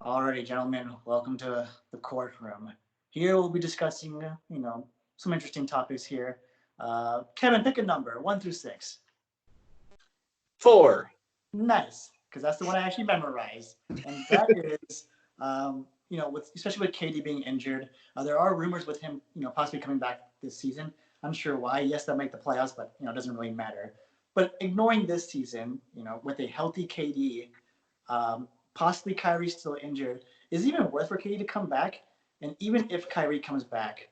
Alrighty, gentlemen, welcome to the courtroom. Here we'll be discussing, some interesting topics here. Kevin, pick a number, 1 through 6. Four. Nice, because that's the one I actually memorized, and that is, especially with KD being injured, there are rumors with him, possibly coming back this season. Unsure why. Yes, they'll make the playoffs, but it doesn't really matter. But ignoring this season, with a healthy KD, possibly Kyrie still injured, is it even worth for KD to come back? And even if Kyrie comes back,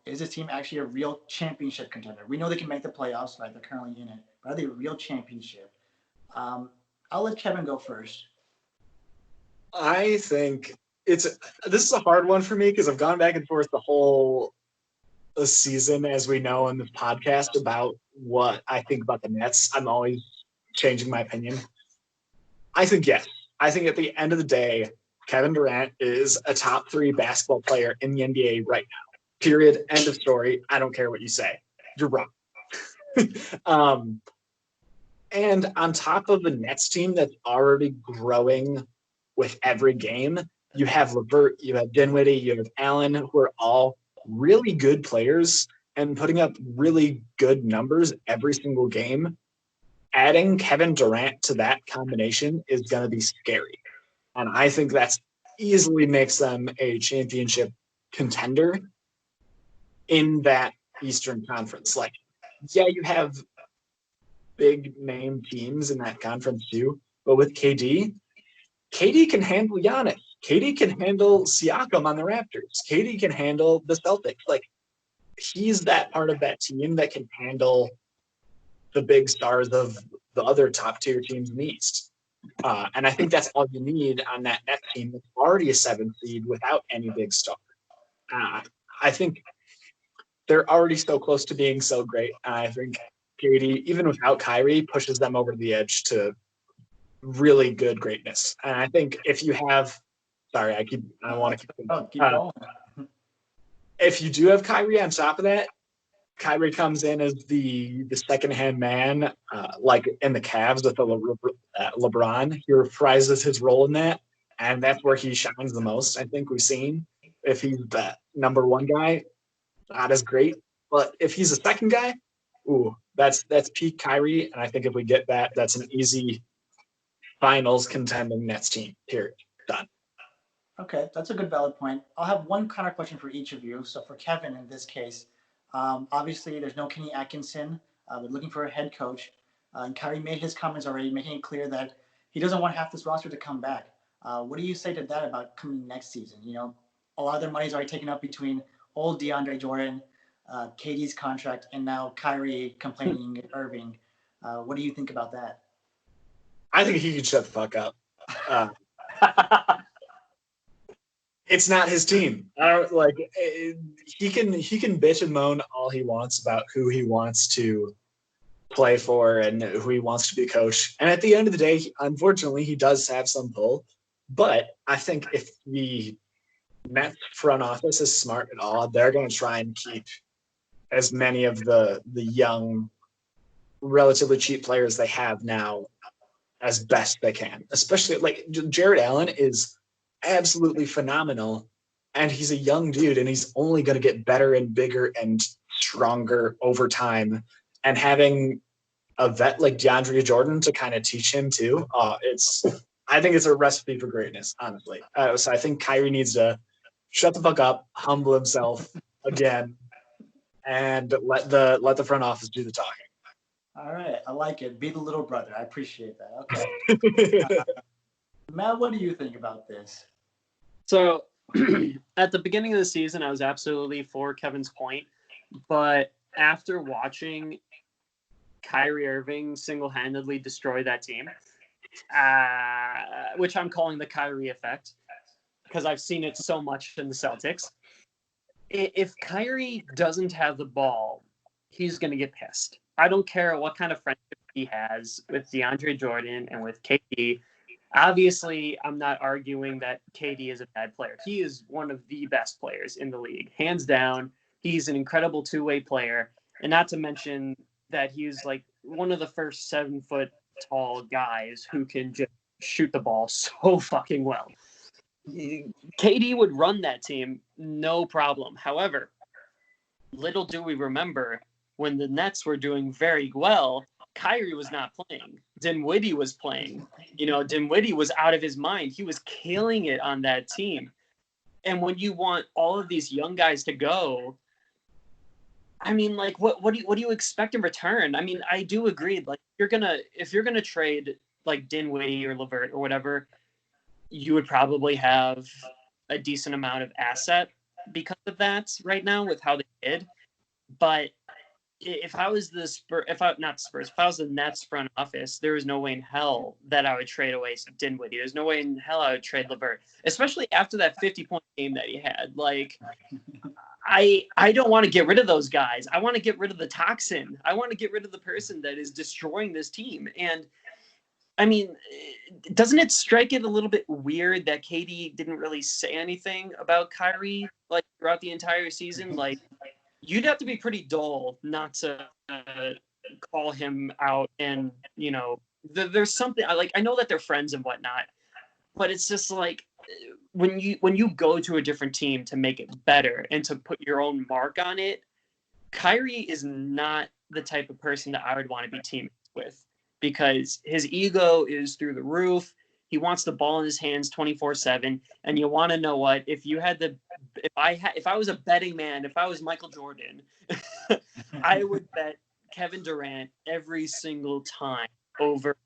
is this team actually a real championship contender? We know they can make the playoffs, like they're currently in it, but are they a real championship? Um, I'll let Kevin go first. I think this is a hard one for me because I've gone back and forth the whole season, as we know in this podcast, about what I think about the Nets. I'm always changing my opinion. I think yes. I think at the end of the day, Kevin Durant is a top 3 basketball player in the NBA right now. Period. End of story. I don't care what you say. You're wrong. And on top of the Nets team that's already growing with every game, you have Levert, you have Dinwiddie, you have Allen, who are all really good players and putting up really good numbers every single game. Adding Kevin Durant to that combination is going to be scary. And I think that's easily makes them a championship contender in that Eastern Conference. Like, yeah, you have big name teams in that conference too, but with KD can handle Giannis. KD can handle Siakam on the Raptors. KD can handle the Celtics. Like, he's that part of that team that can handle the big stars of the other top tier teams in the East. And I think that's all you need on that Nets team that's already a 7th seed without any big star. I think they're already so close to being so great. I think KD, even without Kyrie, pushes them over the edge to really good greatness. And I think if you have, sorry, I want to keep going. If you do have Kyrie on top of that, Kyrie comes in as the second hand man, like in the Cavs with the LeBron. He reprises his role in that, and that's where he shines the most. I think we've seen if he's the number 1 guy, not as great, but if he's a second guy, that's peak Kyrie. And I think if we get that, that's an easy finals contending Nets team. Period. Done. Okay, that's a good valid point. I'll have one counter question for each of you. So for Kevin, in this case, obviously there's no Kenny Atkinson. We're looking for a head coach. And Kyrie made his comments already, making it clear that he doesn't want half this roster to come back. What do you say to that about coming next season? A lot of their money's already taken up between old DeAndre Jordan, KD's contract, and now Kyrie complaining at Irving. What do you think about that? I think he can shut the fuck up. It's not his team. He can bitch and moan all he wants about who he wants to play for and who he wants to be coach. And at the end of the day, unfortunately, he does have some pull. But I think if the Mets front office is smart at all, they're going to try and keep as many of the young, relatively cheap players they have now as best they can. Especially like Jared Allen is absolutely phenomenal, and he's a young dude, and he's only going to get better and bigger and stronger over time. And having a vet like DeAndre Jordan to kind of teach him too, I think it's a recipe for greatness, honestly. So I think Kyrie needs to shut the fuck up, humble himself again, and let the front office do the talking. All right, I like it. Be the little brother. I appreciate that. Okay. Matt, what do you think about this? So at the beginning of the season, I was absolutely for Kevin's point. But after watching Kyrie Irving single-handedly destroy that team, which I'm calling the Kyrie effect, because I've seen it so much in the Celtics, if Kyrie doesn't have the ball, he's going to get pissed. I don't care what kind of friendship he has with DeAndre Jordan and with KD. Obviously, I'm not arguing that KD is a bad player. He is one of the best players in the league, hands down. He's an incredible two-way player, and not to mention that he's like one of the first 7-foot tall guys who can just shoot the ball so fucking well. KD would run that team, no problem. However, little do we remember, when the Nets were doing very well, Kyrie was not playing. Dinwiddie was playing. Dinwiddie was out of his mind. He was killing it on that team. And when you want all of these young guys to go, I mean, like, what do you expect in return? I mean, I do agree. Like, if you're gonna trade like Dinwiddie or LeVert or whatever, you would probably have a decent amount of asset because of that right now with how they did. But if I was if I was the Nets front office, there was no way in hell that I would trade away Dinwiddie. There's no way in hell I would trade LeVert, especially after that 50-point game that he had. Like, I don't want to get rid of those guys. I want to get rid of the toxin. I want to get rid of the person that is destroying this team. And I mean, doesn't it strike it a little bit weird that KD didn't really say anything about Kyrie like throughout the entire season? Like, you'd have to be pretty dull not to call him out. And there's something I know that they're friends and whatnot, but it's just like when you go to a different team to make it better and to put your own mark on it, Kyrie is not the type of person that I would want to be teammates with, because his ego is through the roof. He wants the ball in his hands 24/7. And you want to know what? If I was a betting man, if I was Michael Jordan, I would bet Kevin Durant every single time over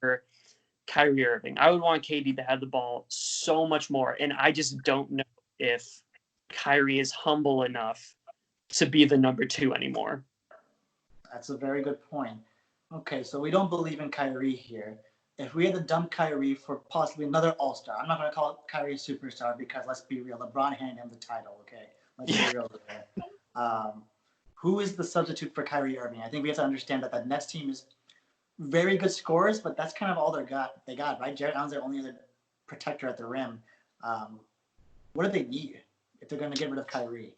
Kyrie Irving. I would want KD to have the ball so much more. And I just don't know if Kyrie is humble enough to be the number 2 anymore. That's a very good point. Okay, so we don't believe in Kyrie here. If we had to dump Kyrie for possibly another All-Star, I'm not going to call Kyrie a superstar because, let's be real, LeBron handed him the title, okay? Let's be real there. Who is the substitute for Kyrie Irving? I think we have to understand that that Nets team is very good scorers, but that's kind of all they got, right? Jarrett Allen's their only other protector at the rim. What do they need if they're going to get rid of Kyrie?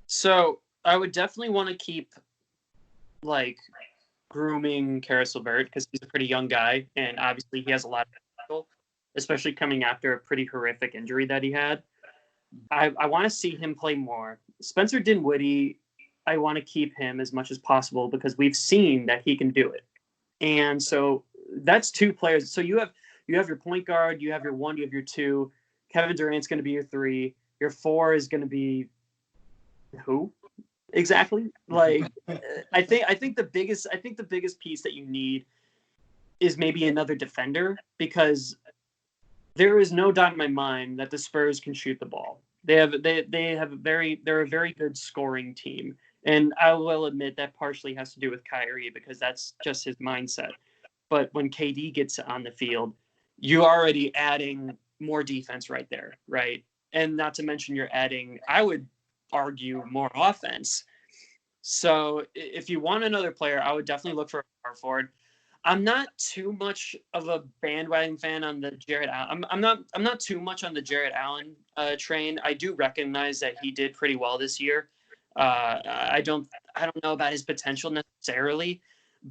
So I would definitely want to keep, like, grooming Karis LeVert because he's a pretty young guy, and obviously he has a lot of potential, especially coming after a pretty horrific injury that he had. I want to see him play more. Spencer Dinwiddie, I want to keep him as much as possible because we've seen that he can do it. And so that's 2 players. So you have your point guard, you have your 1, you have your 2. Kevin Durant's going to be your 3. Your 4 is going to be who? Exactly. Like, I think the biggest piece that you need is maybe another defender, because there is no doubt in my mind that the Spurs can shoot the ball. They're a very good scoring team. And I will admit that partially has to do with Kyrie because that's just his mindset. But when KD gets on the field, you're already adding more defense right there, right? And not to mention you're adding, I would argue, more offense. So if you want another player, I would definitely look for a power forward. I'm not too much of a bandwagon fan on the Jarrett Allen. I'm not too much on the Jarrett Allen train. I do recognize that he did pretty well this year. I don't know about his potential necessarily,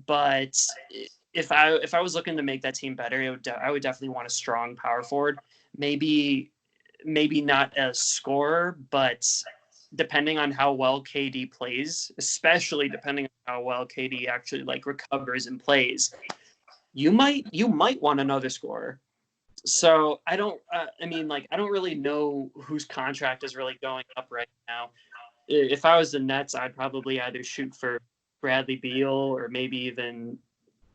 but if I was looking to make that team better, I would definitely want a strong power forward. Maybe not a scorer, but depending on how well KD plays, especially depending on how well KD actually recovers and plays, you might want another scorer. So I don't really know whose contract is really going up right now. If I was the Nets, I'd probably either shoot for Bradley Beal or maybe even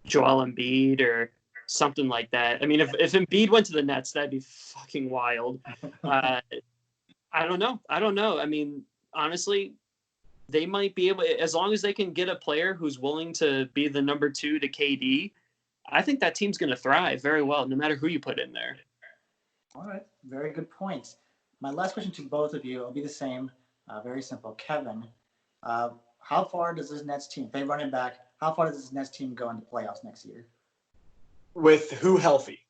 Joel Embiid or something like that. I mean, if Embiid went to the Nets, that'd be fucking wild. I don't know. I mean, honestly, they might be able, as long as they can get a player who's willing to be the number 2 to KD, I think that team's going to thrive very well, no matter who you put in there. All right. Very good points. My last question to both of you will be the same. Very simple. Kevin, how far does this Nets team, if they run it back, how far does this Nets team go into playoffs next year? With who healthy?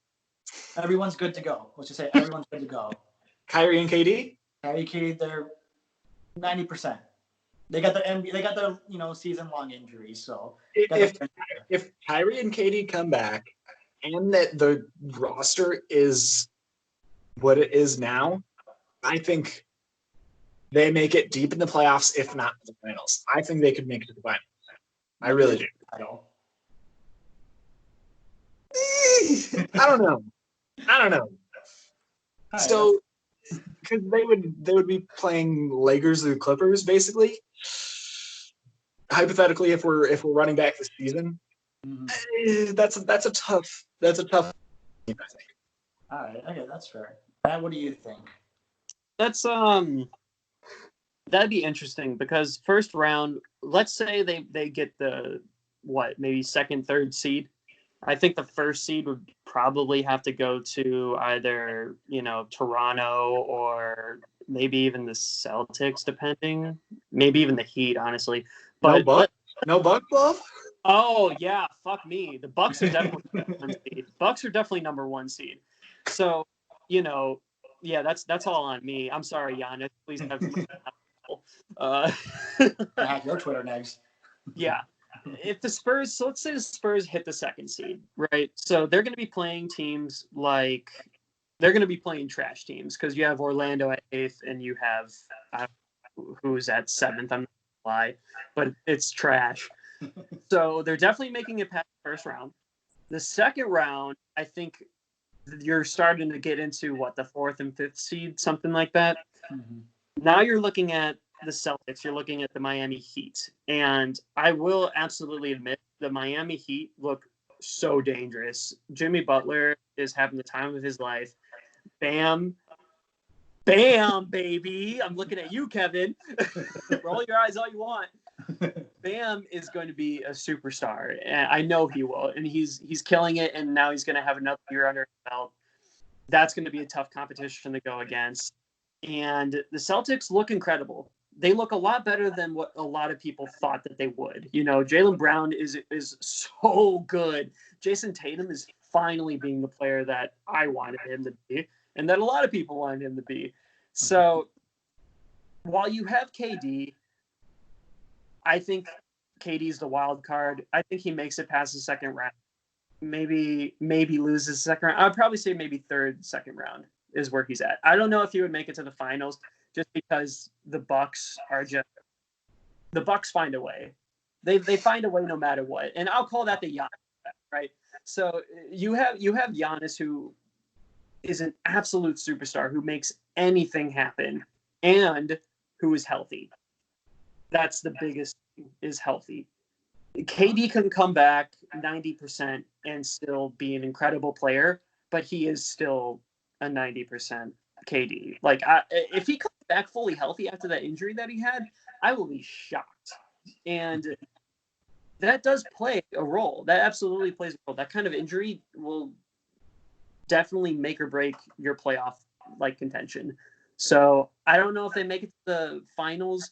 Everyone's good to go. Let's just say everyone's good to go. Kyrie and KD? Kyrie, KD, they're 90%. They got their season-long injuries. So if Kyrie and KD come back and that the roster is what it is now, I think they make it deep in the playoffs, if not the finals. I think they could make it to the finals. I really do. I don't. I don't know. All right, So, because they would be playing Lakers or Clippers, basically. Hypothetically, if we're running back this season, that's a tough team, I think. all right, okay, that's fair. Matt, what do you think? That's that'd be interesting because first round, let's say they get the maybe second, third seed. I think the first seed would probably have to go to either, Toronto or maybe even the Celtics, depending. Maybe even the Heat, honestly. But no Buck love? Oh yeah, fuck me. The Bucks are definitely number one seed. Bucks are definitely number one seed. So, yeah, that's all on me. I'm sorry, Giannis. Please have Hack your Twitter next. Yeah. If the Spurs, so let's say the Spurs hit the second seed, right? So they're going to be playing teams like they're going to be playing trash teams because you have Orlando at 8th and you have who's at 7th. I'm not gonna lie, but it's trash. So they're definitely making it past the first round. The second round, I think you're starting to get into the 4th and 5th seed, something like that. Mm-hmm. Now you're looking at the Celtics, you're looking at the Miami Heat. And I will absolutely admit the Miami Heat look so dangerous. Jimmy Butler is having the time of his life. Bam, baby. I'm looking at you, Kevin. Roll your eyes all you want. Bam is going to be a superstar, and I know he will. And he's killing it, and now he's going to have another year under his belt. That's going to be a tough competition to go against. And the Celtics look incredible. They look a lot better than what a lot of people thought that they would. Jaylen Brown is so good. Jason Tatum is finally being the player that I wanted him to be, and that a lot of people wanted him to be. So while you have KD, I think KD's the wild card. I think he makes it past the second round. Maybe loses the second round. I'd probably say maybe third, second round is where he's at. I don't know if he would make it to the finals just because the Bucks find a way. They find a way no matter what. And I'll call that the Giannis, right? So you have Giannis, who is an absolute superstar, who makes anything happen and who is healthy. That's the biggest thing, is healthy. KD can come back 90% and still be an incredible player, but he is still a 90% KD. If he comes back fully healthy after that injury that he had, I will be shocked. And that does play a role. That absolutely plays a role. That kind of injury will definitely make or break your playoff contention. So I don't know if they make it to the finals.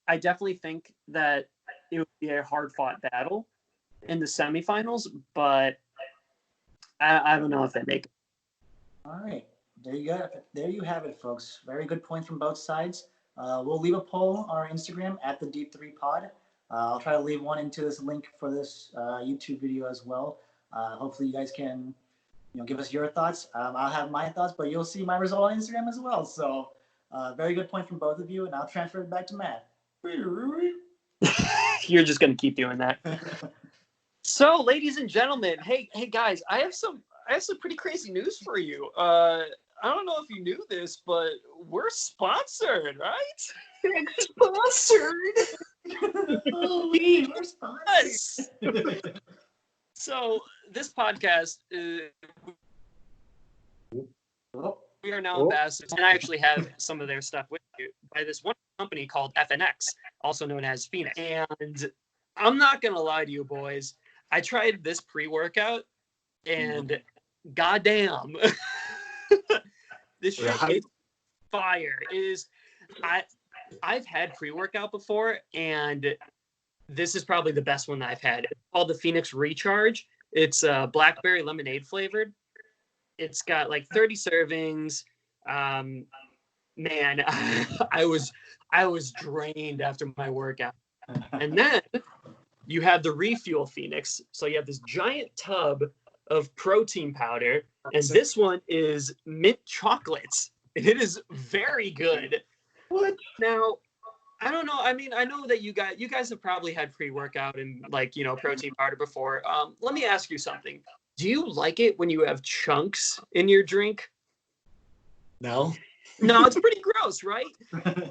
I definitely think that it would be a hard-fought battle in the semifinals, but I don't know if they make it. All right. There you go. There you have it, folks. Very good points from both sides. We'll leave a poll on our Instagram at the Deep3Pod. I'll try to leave one into this link for this YouTube video as well. Hopefully you guys can give us your thoughts. I'll have my thoughts, but you'll see my result on Instagram as well. So very good point from both of you, and I'll transfer it back to Matt. You're just going to keep doing that. So, ladies and gentlemen, hey guys, I have some pretty crazy news for you. I don't know if you knew this, but we're sponsored, right? Sponsored. We're sponsored. So, this podcast, we are now ambassadors, and I actually have some of their stuff with you by this one company called FNX, also known as Phoenix. And I'm not going to lie to you, boys. I tried this pre-workout, and goddamn, this shit is fire. I've had pre-workout before, and this is probably the best one that I've had. It's called the Phoenix Recharge. It's blackberry lemonade flavored. It's got 30 servings. Man, I was drained after my workout. And then you have the Refuel Phoenix. So you have this giant tub of protein powder, and this one is mint chocolate. It is very good. What? Now, I don't know. I mean, I know that you guys have probably had pre-workout and like, protein powder before. Let me ask you something. Do you like it when you have chunks in your drink? No. No, it's pretty gross, right?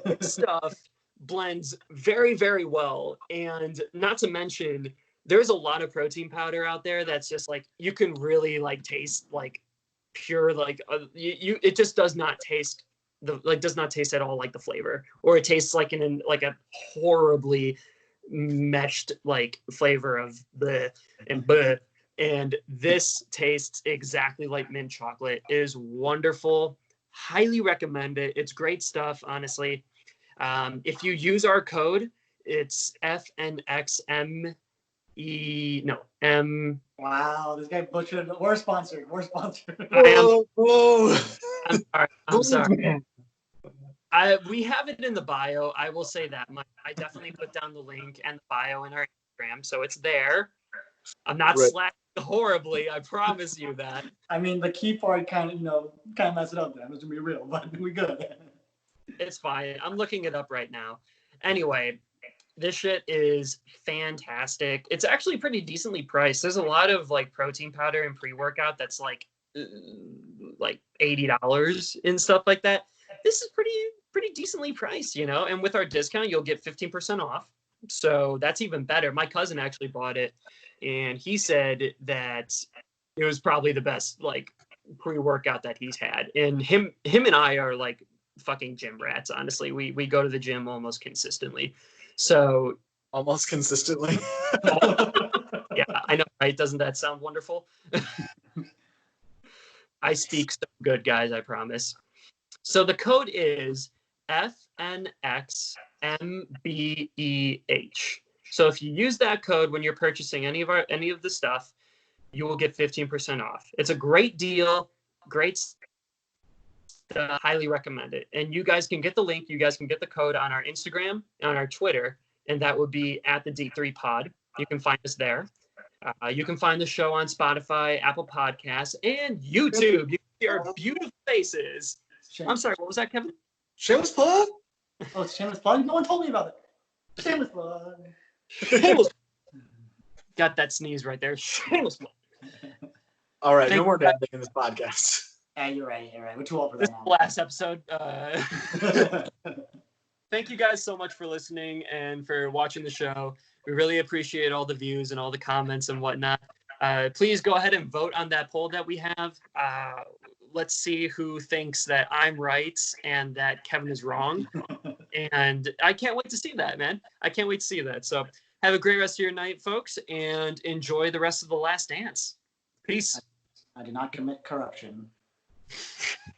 This stuff blends very, very well. And not to mention, there's a lot of protein powder out there that's just like, you can really like taste like pure, like it just does not taste does not taste at all like the flavor, or it tastes like like a horribly meshed like flavor of and this tastes exactly like mint chocolate. It is wonderful. Highly recommend it. It's great stuff, honestly. If you use our code, it's FNXME. No, M. Wow, this guy butchered. We're sponsored. We're sponsored. Whoa. I'm sorry. We have it in the bio. I will say that. I definitely put down the link and the bio in our Instagram, so it's there. I'm not slacking horribly. I promise you that. I mean, the key part kind of mess it up. Then it's gonna be real, but we good. It's fine. I'm looking it up right now. Anyway, this shit is fantastic. It's actually pretty decently priced. There's a lot of like protein powder and pre-workout that's like $80 and stuff like that. This is pretty decently priced, and with our discount, you'll get 15% off. So that's even better. My cousin actually bought it, and he said that it was probably the best like pre-workout that he's had. And him and I are like fucking gym rats, honestly. We go to the gym almost consistently. So almost consistently. Yeah, I know, right? Doesn't that sound wonderful? I speak so good, guys, I promise. So the code is FNXMBEH. So if you use that code when you're purchasing any of the stuff, you will get 15% off. It's a great deal, great stuff. Highly recommend it. And you guys can get the link, you guys can get the code on our Instagram, on our Twitter, and that would be at the D3Pod. You can find us there. You can find the show on Spotify, Apple Podcasts, and YouTube. You can see our beautiful faces. I'm sorry, what was that, Kevin? Shameless plug? Oh, it's shameless plug? No one told me about it. Shameless plug. Shameless. Got that sneeze right there. Shameless plug. All right, no more dabbing in this podcast. Yeah, you're right. We're too old for that. This is the last episode. Thank you guys so much for listening and for watching the show. We really appreciate all the views and all the comments and whatnot. Please go ahead and vote on that poll that we have. Let's see who thinks that I'm right and that Kevin is wrong. And I can't wait to see that, man. I can't wait to see that. So have a great rest of your night, folks, and enjoy the rest of The Last Dance. Peace. I did not commit corruption.